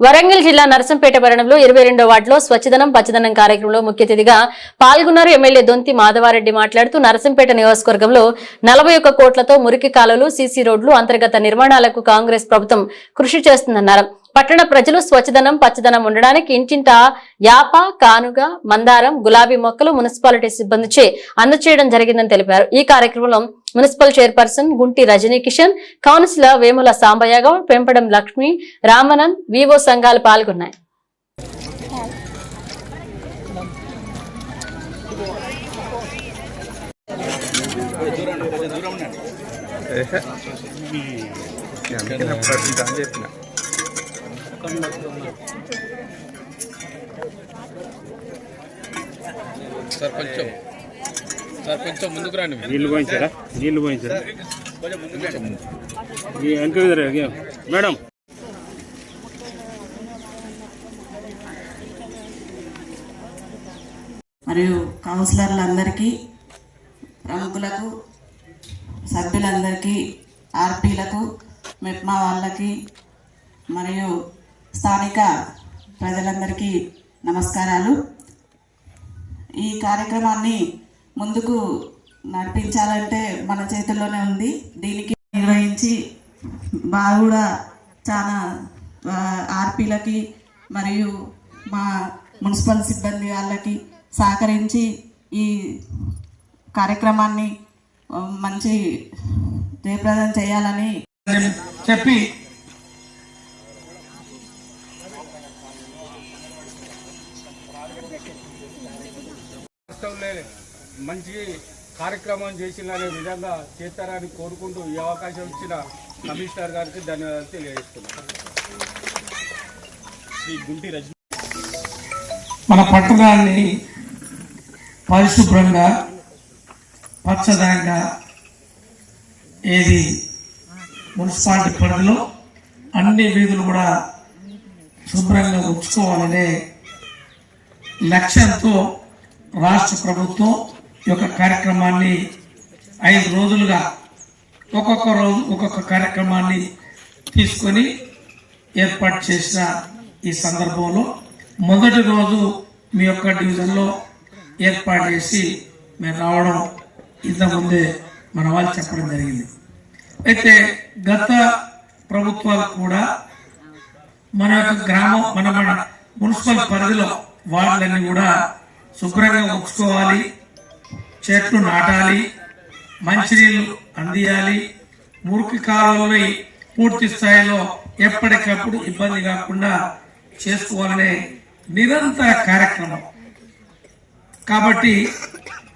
వరంగల్ జిల్లా నరసంపేట పట్టణంలో 22వ వార్డులో స్వచ్ఛదనం పచ్చదనం కార్యక్రమంలో ముఖ్య అతిథిగా పాల్గొన్నారు. ఎమ్మెల్యే దొంతి మాధవారెడ్డి మాట్లాడుతూ నరసంపేట నియోజకవర్గంలో 41 కోట్లతో మురికి కాలువలు, సీసీ రోడ్లు, అంతర్గత నిర్మాణాలకు కాంగ్రెస్ ప్రభుత్వం కృషి చేస్తుందన్నారు. పట్టణ ప్రజలు స్వచ్ఛదనం పచ్చదనం ఉండడానికి ఇంటింటా యాప, కానుగ, మందారం, గులాబీ మొక్కలు మున్సిపాలిటీ సిబ్బందిచే అందజేయడం జరిగిందని తెలిపారు. ఈ కార్యక్రమంలో municipal chairperson Gunti Rajani Kishan, councillor Vemula Sambaiah Goud, పెంపడం లక్ష్మి, రామనన్, వివో సంఘాలు పాల్గొన్నాయి. సార్ కొంచెం ముందుకు రండి. నీళ్ళు పోయించారా మేడం. మరియు కౌన్సిలర్లందరికీ, ప్రముఖులకు, సభ్యులందరికీ, ఆర్పీలకు, మెప్మా వాళ్ళకి మరియు స్థానిక ప్రజలందరికీ నమస్కారాలు. ఈ కార్యక్రమాన్ని ముందుకు నడిపించాలంటే మన చేతుల్లోనే ఉంది. దీనికి నిర్వహించి బాగా చాలా ఆర్పీలకి మరియు మా మున్సిపల్ సిబ్బంది వాళ్ళకి సహకరించి ఈ కార్యక్రమాన్ని మంచి జయప్రదం చేయాలని చెప్పి మంచి కార్యక్రమం చేసిందనే విధంగా చేస్తారని కోరుకుంటూ ఈ అవకాశం ఇచ్చిన కమిషనర్ గారికి ధన్యవాదాలు తెలియజేస్తున్నాను. శ్రీ గుంటి రజనీ. మన పట్టణాన్ని పరిశుభ్రంగా పచ్చదనంగా ఏది మున్సిపాలిటీ పరిధిలో అన్ని వీధులు కూడా శుభ్రంగా ఉంచుకోవాలనే లక్ష్యంతో రాష్ట్ర ప్రభుత్వం ఈ యొక్క కార్యక్రమాన్ని 5 రోజులుగా ఒక్కొక్క రోజు ఒక్కొక్క కార్యక్రమాన్ని తీసుకొని ఏర్పాటు చేసిన ఈ సందర్భంలో మొదటి రోజు మీ యొక్క డివిజన్లో ఏర్పాటు చేసి మేము రావడం ఇంతకుముందే మన వాళ్ళు చెప్పడం జరిగింది. అయితే గత ప్రభుత్వాలు కూడా మన యొక్క గ్రామం మన మున్సిపల్ పరిధిలో వార్డులన్నీ కూడా శుభ్రంగా ఉంచుకోవాలి, చెట్లు నాటాలి, మంచినీళ్ళు అందియాలి, మురికి కాలువలని పూర్తి స్థాయిలో ఎప్పటికప్పుడు ఇబ్బంది కాకుండా చేసుకోవాలనే నిరంతర కార్యక్రమం. కాబట్టి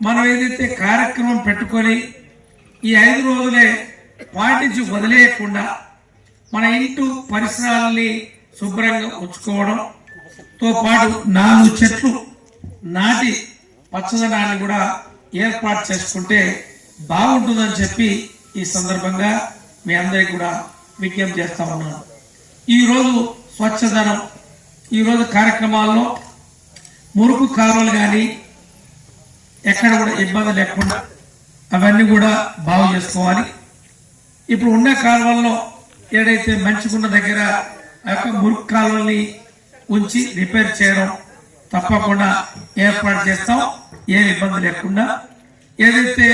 మనం ఏదైతే కార్యక్రమం పెట్టుకొని ఈ 5 రోజులే పాటించి వదిలేయకుండా మన ఇంటి పరిసరాలని శుభ్రంగా ఉంచుకోవడంతో పాటు 4 చెట్లు నాటి పచ్చదనాన్ని కూడా ఏర్పాటు చేసుకుంటే బాగుంటుందని చెప్పి ఈ సందర్భంగా మీ అందరికీ కూడా విజ్ఞప్తి చేస్తా ఉన్నాను. ఈరోజు స్వచ్ఛదనం ఈరోజు కార్యక్రమాల్లో మురుకు కాలువలు కానీ ఎక్కడ కూడా ఇబ్బంది లేకుండా అవన్నీ కూడా బాగు చేసుకోవాలి. ఇప్పుడు ఉన్న కాలువల్లో ఏదైతే మంచిగున్న దగ్గర ఆ యొక్క మురుకు కాలువల్ని ఉంచి రిపేర్ చేయడం తప్పకుండా ఏర్పాటు చేస్తాం, ఏమి ఇబ్బంది లేకుండా. ఏదైతే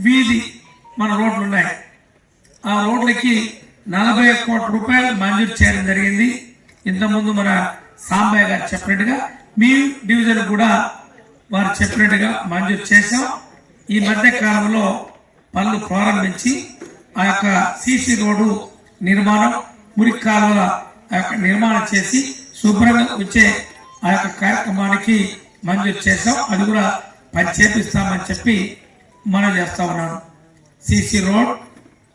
వీధి మన రోడ్లు ఉన్నాయి ఆ రోడ్లకి 41 కోట్ల రూపాయలు మంజూరు చేయడం జరిగింది. ఇంతకుముందు మన సాంబయ్య గారు చెప్పినట్టుగా మీ డివిజన్ కూడా వారు చెప్పినట్టుగా మంజూరు చేశాం. ఈ మధ్య కాలంలో పనులు ప్రారంభించి ఆ యొక్క సీసీ రోడ్డు నిర్మాణం, మురికి కాలువల నిర్మాణం చేసి శుభ్రంగా వచ్చే ఆ యొక్క కార్యక్రమానికి మంజూరు చేశాం. అది కూడా పని చేపిస్తామని చెప్పి మనం చేస్తా ఉన్నాను. సీసీ రోడ్,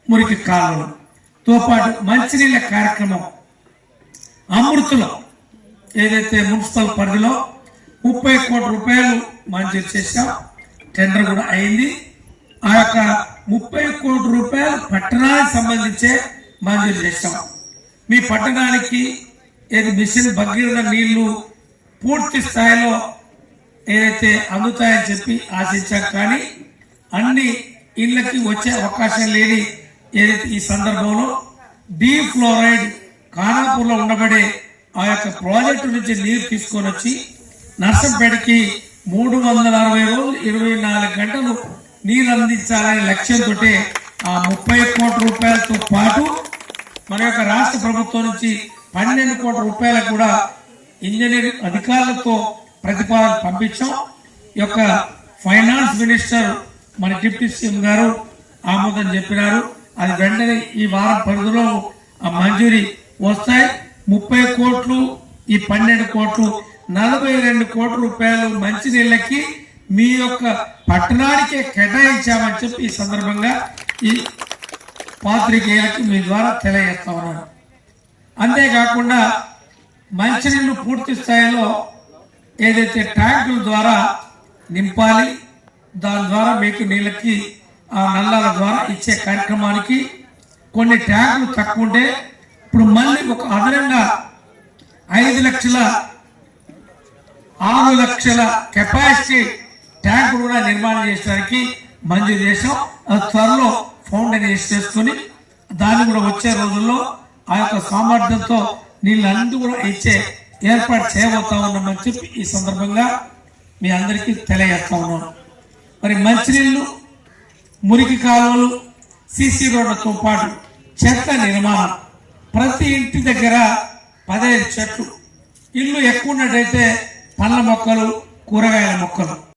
మురికి కాలువలతో పాటు మంచినీళ్ళ కార్యక్రమం అమృతలో ఏదైతే మున్సిపల్ పరిధిలో 30 కోట్ల రూపాయలు మంజూరు చేశాం. టెండర్ కూడా అయింది. ఆ యొక్క 30 కోట్ల రూపాయలు పట్టణానికి సంబంధించే మంజూరు చేశాం. మీ పట్టణానికి ఏది మిషన్ భగీరథ నీళ్లు పూర్తి స్థాయిలో ఏదైతే అందుతాయని చెప్పి ఆశించాం, కానీ అన్ని ఇళ్లకి వచ్చే అవకాశం లేని ఏదైతే ఈ సందర్భంలో డీ ఫ్లోరైడ్ ఖానాపూర్లో ఉండబడే ఆ యొక్క ప్రాజెక్టు నుంచి నీరు తీసుకొని వచ్చి నర్సంపేటకి 360 రోజులు 24 గంటలు నీరు అందించాలనే లక్ష్యంతో ఆ 30 కోట్ల రూపాయలతో పాటు మన యొక్క రాష్ట్ర ప్రభుత్వం నుంచి 12 కోట్ల రూపాయలకు కూడా ఇంజనీరింగ్ అధికారులతో ప్రతిపాదన పంపించాం. ఈ యొక్క ఫైనాన్స్ మినిస్టర్ మన డిప్యూటీ సీఎం గారు ఆమోదం చెప్పినారు. అది వెంటనే ఈ వారం పరిధిలో మంజూరీ వస్తాయి. 30 కోట్లు, ఈ 12 కోట్లు, 42 కోట్ల రూపాయలు మంచినీళ్ళకి మీ యొక్క పట్టణానికే కేటాయించామని చెప్పి ఈ సందర్భంగా ఈ పాత్రికేయులకు మీ ద్వారా తెలియజేస్తా ఉన్నాను. అంతేకాకుండా మంచినీళ్ళు పూర్తి స్థాయిలో ఏదైతే ట్యాంకుల ద్వారా నింపాలి, దాని ద్వారా మీకు నీళ్ళకి ఆ నల్లాల ద్వారా ఇచ్చే కార్యక్రమానికి కొన్ని ట్యాంకులు తక్కువ ఉంటే ఇప్పుడు మళ్ళీ ఒక అదనంగా 6 లక్షల కెపాసిటీ ట్యాంకులు కూడా నిర్మాణం చేయడానికి మంజూరు చేశాం. అది త్వరలో ఫౌండేషన్ చేసుకుని దాన్ని కూడా వచ్చే రోజుల్లో ఆ యొక్క సామర్థ్యంతో నీళ్ళన్నీ కూడా ఇచ్చే ఏర్పాటు చేయబోతా ఉన్నామని చెప్పి ఈ సందర్భంగా మీ అందరికీ తెలియజేస్తా ఉన్నాను. మరి మంచినీళ్ళు, మురికి కాలువలు, సీసీ రోడ్లతో పాటు చెత్త నిర్మాణం, ప్రతి ఇంటి దగ్గర 15 చెట్లు, ఇల్లు ఎక్కువ ఉన్నట్టయితే పండ్ల మొక్కలు, కూరగాయల మొక్కలు,